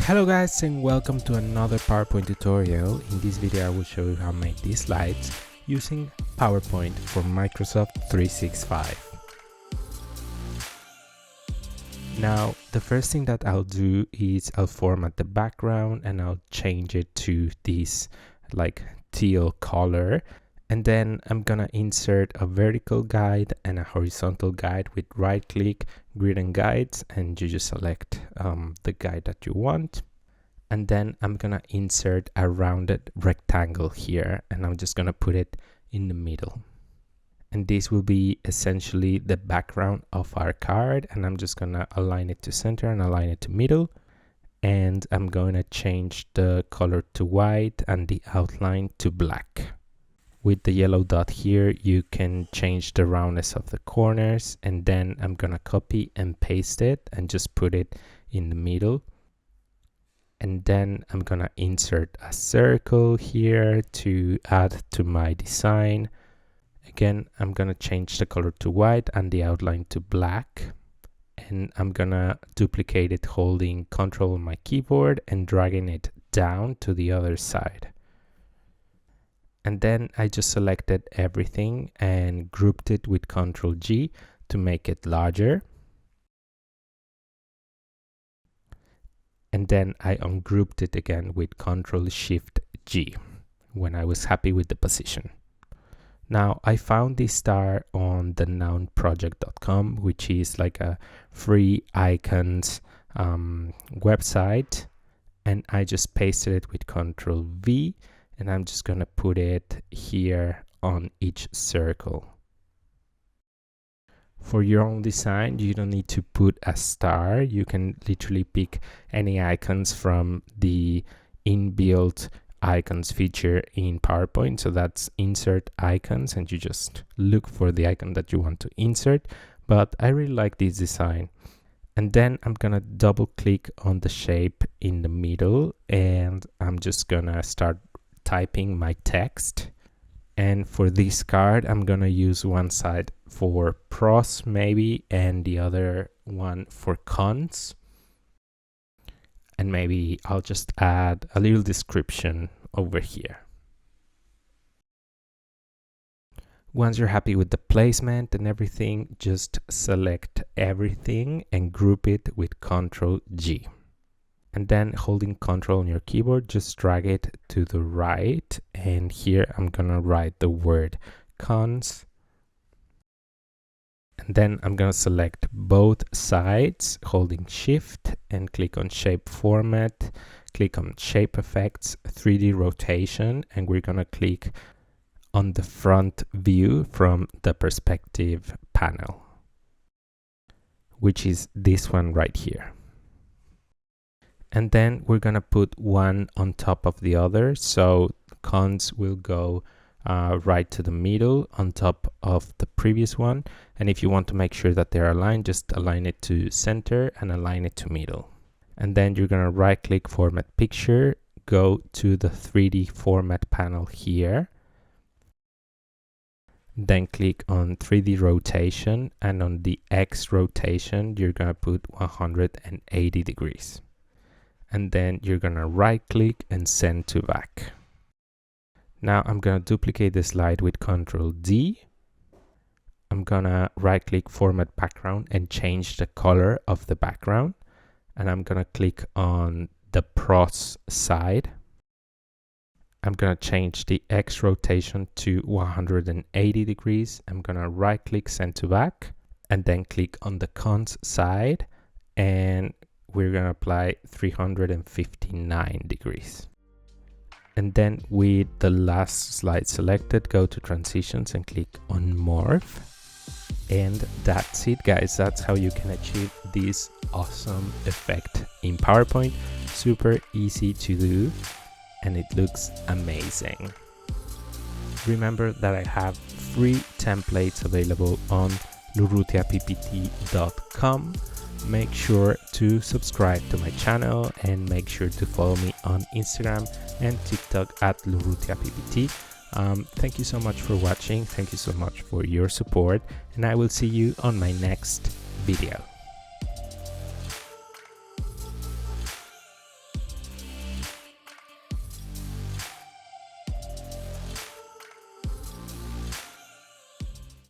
Hello guys and welcome to another PowerPoint tutorial. In this video I will show you how to make these slides using PowerPoint for Microsoft 365. Now the first thing that I'll do is I'll format the background and I'll change it to this like teal color, and then I'm gonna insert a vertical guide and a horizontal guide with right click, grid and guides, and you just select the guide that you want. And then I'm gonna insert a rounded rectangle here, and I'm just gonna put it in the middle. And this will be essentially the background of our card, and I'm just gonna align it to center and align it to middle. And I'm going to change the color to white and the outline to black. With the yellow dot here, you can change the roundness of the corners, and then I'm gonna copy and paste it and just put it in the middle. And then I'm gonna insert a circle here to add to my design. Again, I'm gonna change the color to white and the outline to black. And I'm gonna duplicate it holding Ctrl on my keyboard and dragging it down to the other side. And then I just selected everything and grouped it with Ctrl G to make it larger. And then I ungrouped it again with Ctrl Shift G when I was happy with the position. Now I found this star on the nounproject.com, which is like a free icons website, and I just pasted it with Ctrl V, and I'm just gonna put it here on each circle. For your own design, you don't need to put a star. You can literally pick any icons from the inbuilt icons feature in PowerPoint. So that's insert icons, and you just look for the icon that you want to insert. But I really like this design. And then I'm gonna double click on the shape in the middle, and I'm just gonna start typing my text. And for this card, I'm gonna use one side for pros maybe, and the other one for cons. And maybe I'll just add a little description over here. Once you're happy with the placement and everything, just select everything and group it with Ctrl G. And then holding Ctrl on your keyboard, just drag it to the right. And here I'm gonna write the word cons. And then I'm gonna select both sides, holding Shift, and click on Shape Format, click on Shape Effects, 3D Rotation, and we're gonna click on the front view from the perspective panel, which is this one right here. And then we're gonna put one on top of the other, so cons will go right to the middle on top of the previous one. And if you want to make sure that they're aligned, just align it to center and align it to middle. And then you're gonna right click Format Picture, go to the 3D Format panel here, then click on 3D Rotation, and on the X rotation you're gonna put 180 degrees. And then you're gonna right click and send to back. Now I'm gonna duplicate the slide with Ctrl D. I'm gonna right click Format Background and change the color of the background. And I'm gonna click on the pros side. I'm gonna change the X rotation to 180 degrees. I'm gonna right click Send to back, and then click on the cons side, and we're gonna apply 359 degrees. And then with the last slide selected, go to Transitions and click on Morph. And that's it, guys. That's how you can achieve this awesome effect in PowerPoint. Super easy to do, and it looks amazing. Remember that I have free templates available on urrutiappt.com. Make sure to subscribe to my channel and make sure to follow me on Instagram and TikTok at urrutiappt. Thank you so much for watching. Thank you so much for your support, and I will see you on my next video.